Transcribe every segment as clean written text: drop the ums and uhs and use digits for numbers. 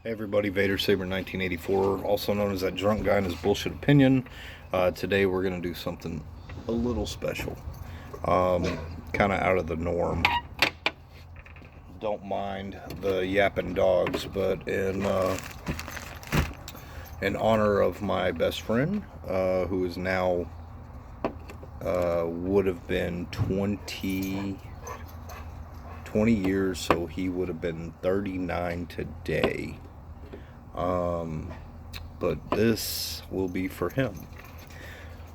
Hey everybody, Vader Saber 1984, also known as that drunk guy and his bullshit opinion. Today we're gonna do something a little special, kind of out of the norm. Don't mind the yapping dogs, but in honor of my best friend, who is now would have been 20 years, so he would have been 39 today. But this will be for him.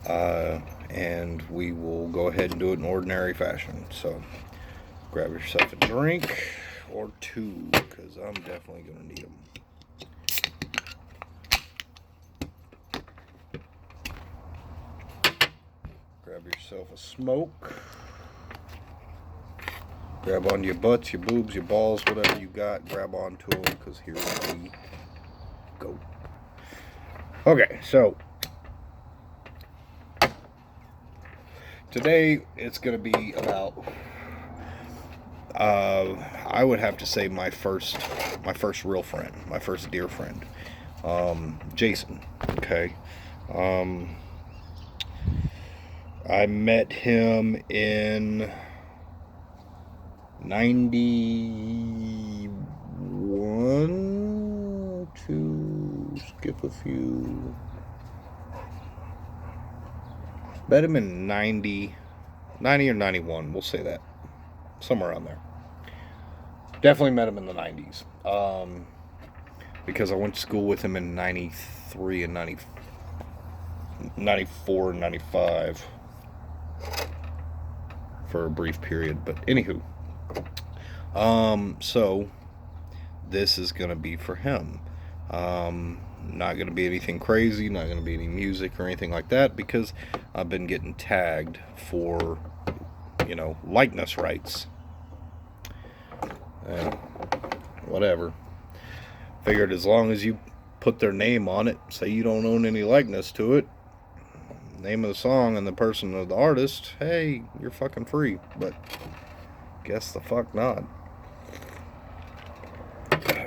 And we will go ahead and do it in ordinary fashion. So grab yourself a drink or two, because I'm definitely going to need them. Grab yourself a smoke. Grab onto your butts, your boobs, your balls, whatever you got. Grab onto them, because here we go. Okay, so today it's going to be about I would have to say my first real friend, my first dear friend, Jason. Okay. I met him in 91, to skip a few. Met him in 90 or 91, we'll say that. Somewhere around there. Definitely met him in the 90s. Because I went to school with him in 93 and 94 and 95 for a brief period. But anywho, so this is going to be for him. Not going to be anything crazy, not going to be any music or anything like that, because I've been getting tagged for, likeness rights. Whatever. Figured as long as you put their name on it, say you don't own any likeness to it, name of the song and the person of the artist, hey, you're fucking free. But guess the fuck not.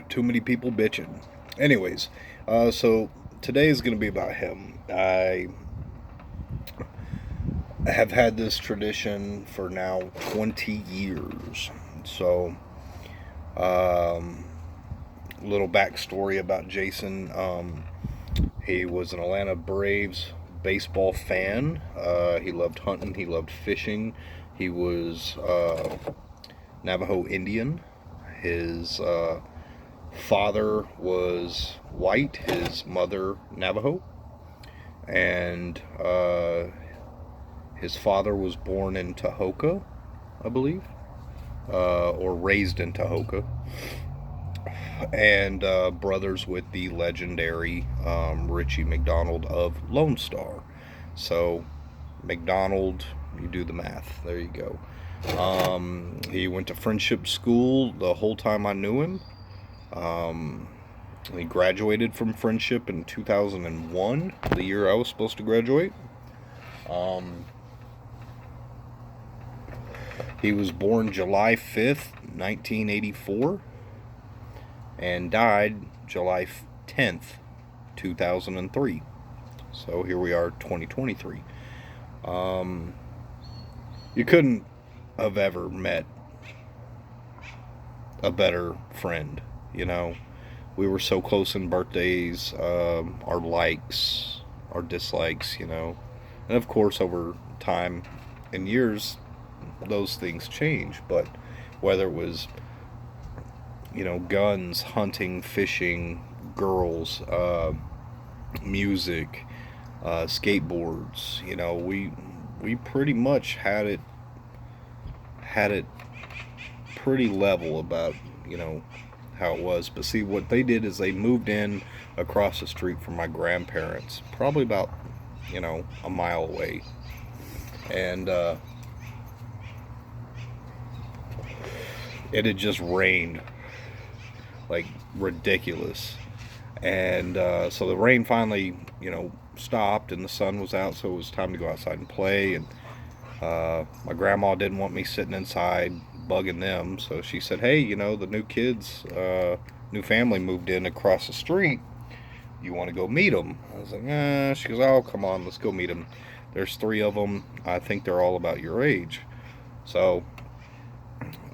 Too many people bitching. Anyways, so today is going to be about him. I have had this tradition for now 20 years. So, little backstory about Jason. He was an Atlanta Braves baseball fan. He loved hunting. He loved fishing. He was Navajo Indian. His father was white, his mother Navajo, and his father was born in Tahoka, I believe, or raised in Tahoka, and brothers with the legendary Richie McDonald of Lone Star. So McDonald, you do the math, there you go. He went to Friendship School the whole time I knew him. He graduated from Friendship in 2001, the year I was supposed to graduate. He was born July 5th, 1984, and died July 10th, 2003. So here we are, 2023. You couldn't have ever met a better friend. We were so close in birthdays, our likes, our dislikes, and of course over time and years those things change. But whether it was guns, hunting, fishing, girls, music, skateboards, we pretty much had it pretty level about how it was. But see, what they did is they moved in across the street from my grandparents, probably about a mile away, and it had just rained like ridiculous, and so the rain finally stopped and the sun was out, so it was time to go outside and play. And my grandma didn't want me sitting inside bugging them. So she said, hey, you know, the new kids, new family moved in across the street. You want to go meet them? I was like, She goes, oh, come on, let's go meet them. There's 3 of them. I think they're all about your age. So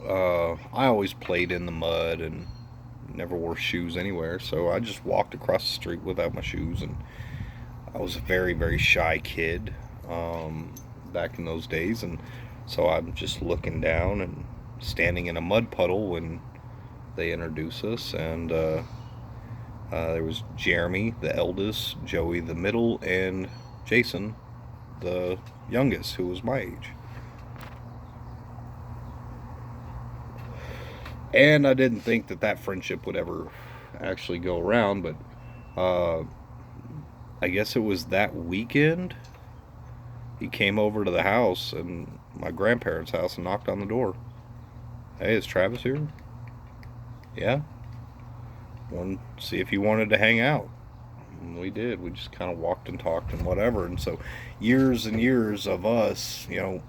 I always played in the mud and never wore shoes anywhere. So I just walked across the street without my shoes. And I was a very, very shy kid back in those days. And so I'm just looking down and standing in a mud puddle when they introduced us. And there was Jeremy, the eldest, Joey, the middle, and Jason, the youngest, who was my age. And I didn't think that friendship would ever actually go around, but I guess it was that weekend he came over to the house, and my grandparents' house, and knocked on the door. Hey, is Travis here? Yeah. Wanted to see if he wanted to hang out. And we did. We just kind of walked and talked and whatever. And so years and years of us, you know,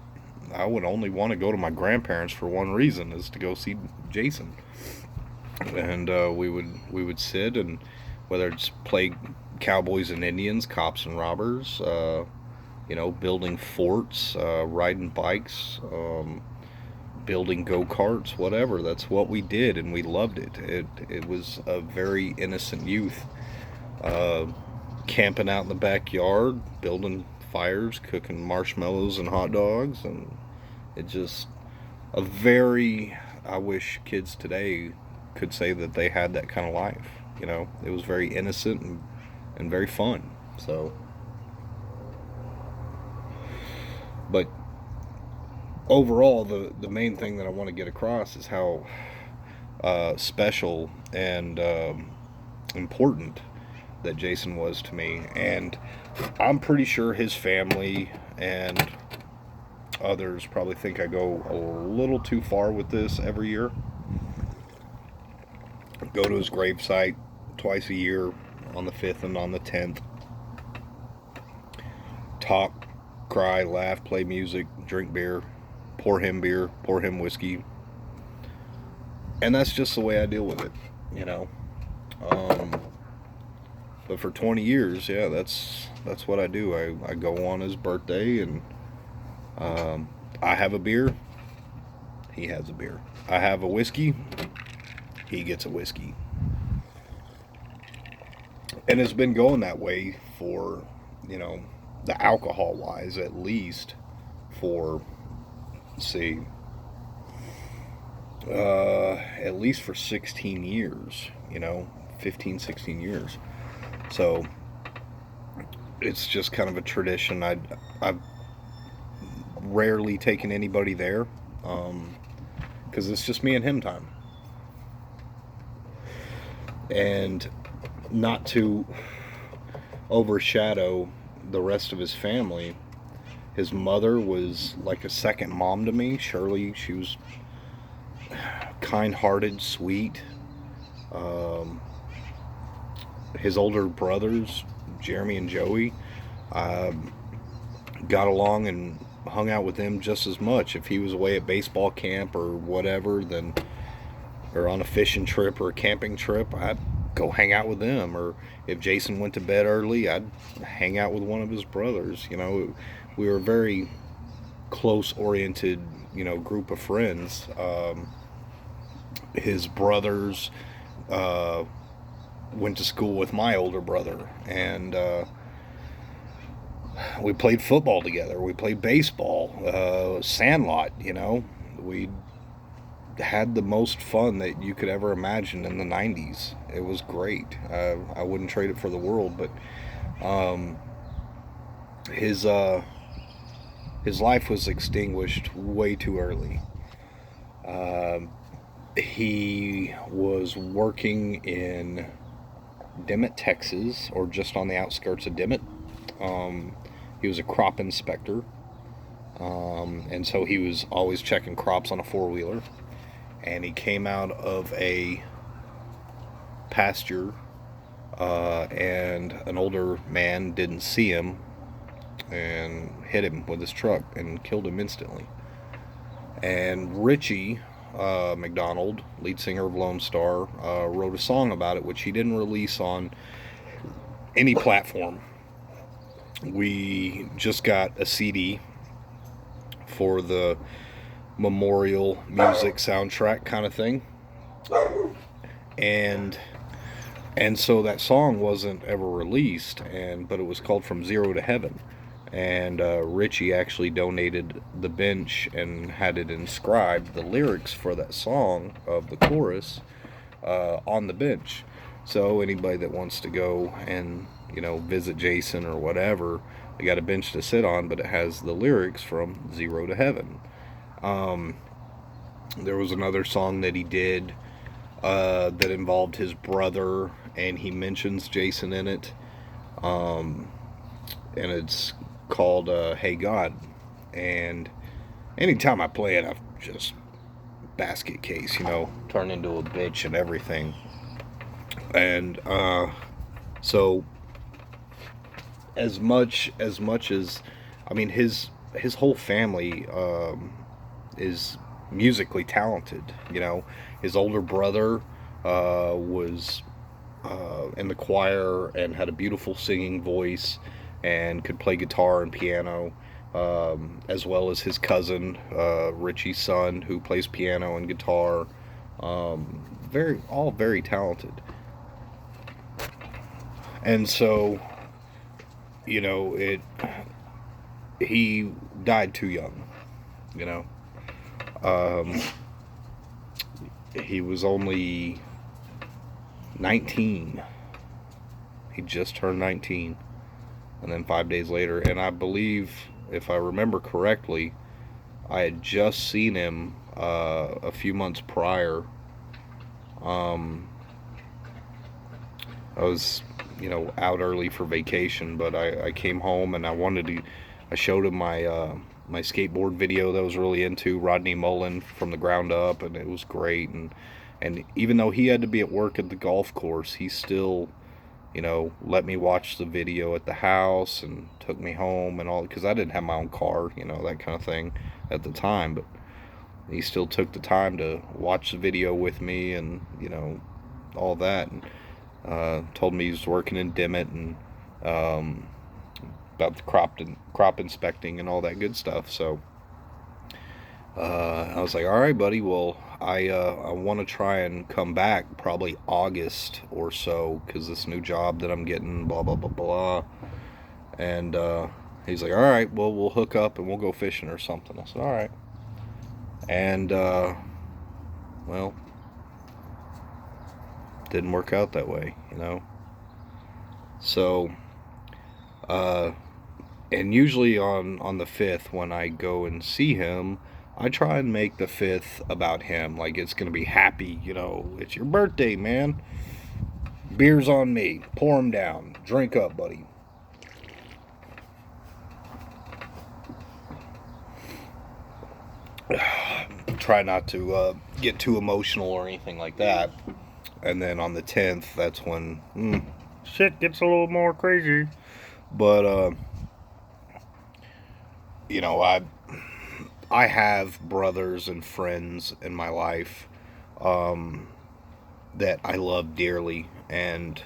I would only want to go to my grandparents for one reason, is to go see Jason. And we would sit, and whether it's play cowboys and Indians, cops and robbers, you know, building forts, riding bikes, building go-karts, whatever. That's what we did, and we loved it. It was a very innocent youth. Camping out in the backyard, building fires, cooking marshmallows and hot dogs, and it just a very, I wish kids today could say that they had that kind of life. You know, it was very innocent and very fun. So, but overall, the main thing that I want to get across is how special and important that Jason was to me. And I'm pretty sure his family and others probably think I go a little too far with this every year. Go to his gravesite twice a year, on the 5th and on the 10th. Talk, cry, laugh, play music, drink beer, pour him whiskey. And that's just the way I deal with it, you know. But for 20 years, yeah, that's what I do. I go on his birthday, and I have a beer, he has a beer. I have a whiskey, he gets a whiskey. And it's been going that way for, you know, the alcohol wise, at least for, let's see, at least for 16 years, you know, 15, 16 years. So it's just kind of a tradition. I've rarely taken anybody there, because it's just me and him time. And not to overshadow the rest of his family, his mother was like a second mom to me. Shirley, she was kind-hearted, sweet. His older brothers, Jeremy and Joey, got along and hung out with them just as much. If he was away at baseball camp or whatever, then, or on a fishing trip or a camping trip, I'd go hang out with them. Or if Jason went to bed early, I'd hang out with one of his brothers. You know, we were a very close-oriented, you know, group of friends. His brothers went to school with my older brother, and we played football together. We played baseball, sandlot, you know. We had the most fun that you could ever imagine in the 90s. It was great. I wouldn't trade it for the world. But his life was extinguished way too early. He was working in Dimmitt, Texas, or just on the outskirts of Dimmitt. He was a crop inspector, and so he was always checking crops on a four-wheeler. And he came out of a pasture, and an older man didn't see him and hit him with his truck and killed him instantly. And Richie, McDonald, lead singer of Lone Star, wrote a song about it, which he didn't release on any platform. We just got a CD for the memorial music soundtrack kind of thing, and so that song wasn't ever released, but it was called From Zero to Heaven, and Richie actually donated the bench and had it inscribed, the lyrics for that song of the chorus, on the bench. So anybody that wants to go and visit Jason or whatever, they got a bench to sit on, but it has the lyrics from Zero to Heaven. There was another song that he did that involved his brother, and he mentions Jason in it, and it's called Hey God. And anytime I play it, I just basket case, turn into a bitch and everything. And so as much as I mean, his whole family is musically talented. His older brother was in the choir and had a beautiful singing voice and could play guitar and piano, as well as his cousin, Richie's son, who plays piano and guitar. All very talented. And so, he died too young, he was only 19. He just turned 19. And then 5 days later, and I believe, if I remember correctly, I had just seen him a few months prior. I was, out early for vacation, but I came home and I showed him my my skateboard video that I was really into, Rodney Mullen from the ground up, and it was great. And even though he had to be at work at the golf course, he still, let me watch the video at the house and took me home and all, because I didn't have my own car, that kind of thing at the time. But he still took the time to watch the video with me and, all that. And told me he was working in Dimmitt and about the crop inspecting and all that good stuff. So I was like, all right, buddy, well, I want to try and come back probably August or so, because this new job that I'm getting, blah, blah, blah, blah. And he's like, all right, well, we'll hook up and we'll go fishing or something. I said, all right. And, well, didn't work out that way, So, and usually on the 5th, when I go and see him, I try and make the 5th about him. Like, it's going to be happy, it's your birthday, man. Beer's on me. Pour them down. Drink up, buddy. Try not to get too emotional or anything like that. And then on the 10th, that's when shit gets a little more crazy. But, I have brothers and friends in my life that I love dearly, and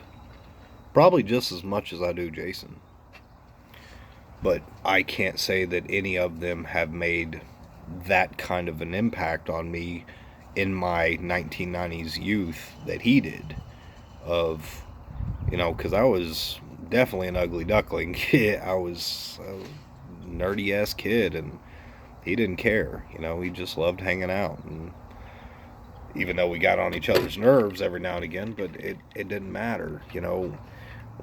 probably just as much as I do Jason. But I can't say that any of them have made that kind of an impact on me in my 1990s youth that he did. Because I was definitely an ugly duckling kid. I was a nerdy ass kid, and he didn't care. He just loved hanging out. And even though we got on each other's nerves every now and again, but it didn't matter.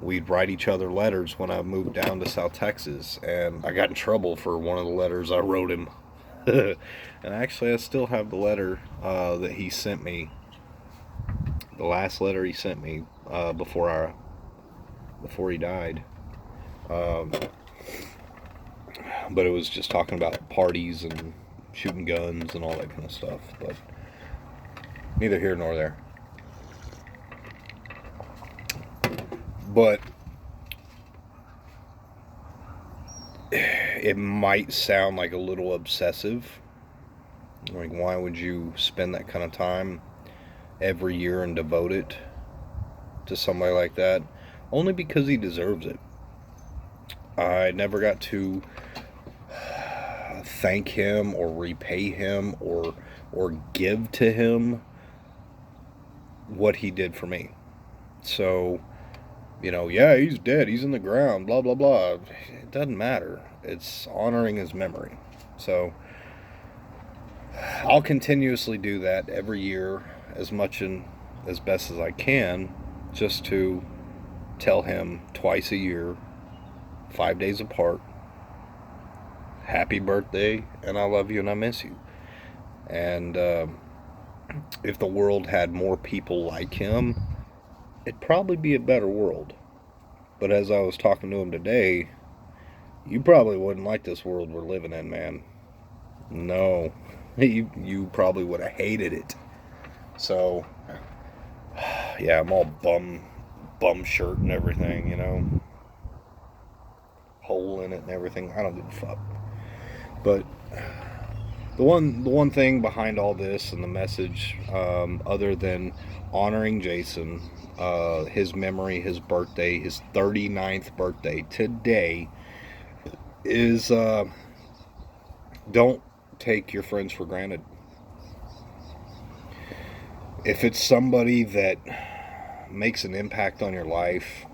We'd write each other letters when I moved down to South Texas, and I got in trouble for one of the letters I wrote him. And actually, I still have the letter that he sent me. The last letter he sent me before he died. But it was just talking about parties and shooting guns and all that kind of stuff. But neither here nor there. But it might sound like a little obsessive, Like, why would you spend that kind of time every year and devote it to somebody like that? Only because he deserves it. I never got to thank him or repay him or give to him what he did for me. So, yeah, he's dead, he's in the ground, blah blah blah. It doesn't matter. It's honoring his memory. So I'll continuously do that every year, as much and as best as I can, just to tell him twice a year, 5 days apart, happy birthday, and I love you and I miss you. And if the world had more people like him, it'd probably be a better world. But as I was talking to him today, you probably wouldn't like this world we're living in, man. No. You probably would have hated it. So, yeah, I'm all bum shirt and everything, hole in it and everything. I don't give a fuck. But the one thing behind all this and the message, other than honoring Jason, his memory, his birthday, his 39th birthday today, is don't take your friends for granted. If it's somebody that makes an impact on your life,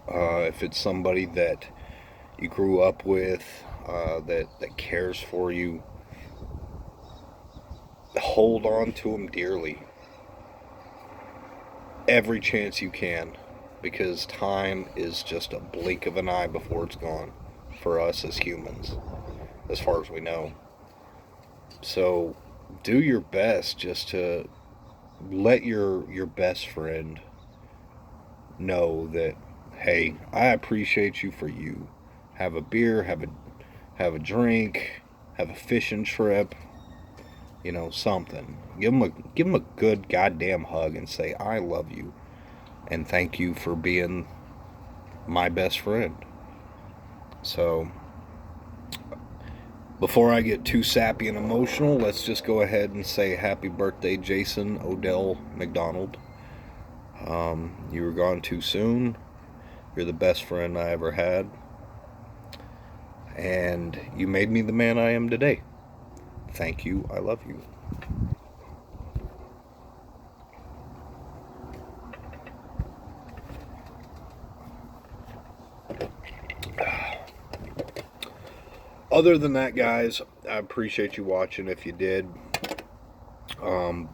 if it's somebody that you grew up with, that cares for you, hold on to them dearly every chance you can, because time is just a blink of an eye before it's gone for us as humans, as far as we know. So do your best just to let your best friend know that, hey, I appreciate you for you. Have a beer, have a drink, have a fishing trip, something. Give them a good goddamn hug and say, I love you and thank you for being my best friend. So before I get too sappy and emotional, let's just go ahead and say happy birthday, Jason Odell McDonald. You were gone too soon. You're the best friend I ever had. And you made me the man I am today. Thank you. I love you. Other than that, guys, I appreciate you watching. If you did, I'm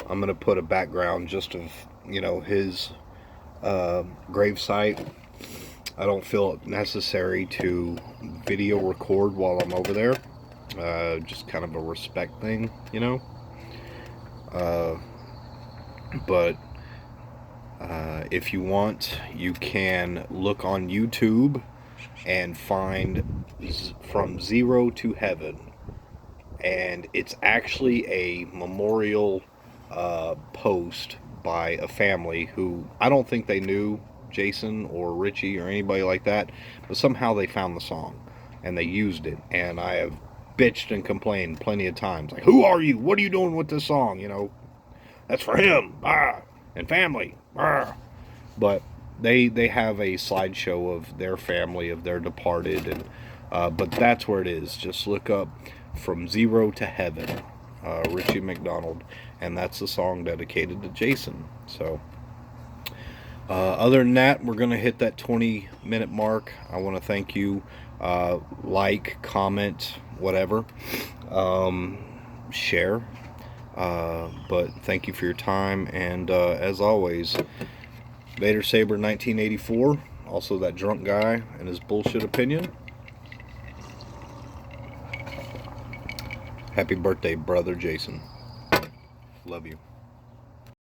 going to put a background just of, his gravesite. I don't feel it necessary to video record while I'm over there. Just kind of a respect thing, But if you want, you can look on YouTube and find From Zero to Heaven. And it's actually a memorial post by a family who, I don't think they knew Jason or Richie or anybody like that, but somehow they found the song and they used it. And I have bitched and complained plenty of times, like, who are you? What are you doing with this song? That's for him, and family, But they have a slideshow of their family, of their departed, and but that's where it is. Just look up From Zero to Heaven, Richie McDonald, and that's the song dedicated to Jason. So other than that, we're gonna hit that 20-minute mark. I want to thank you. Like, comment, whatever, share. But thank you for your time, and as always, Vader Saber 1984, also that drunk guy and his bullshit opinion. Happy birthday, brother Jason. Love you.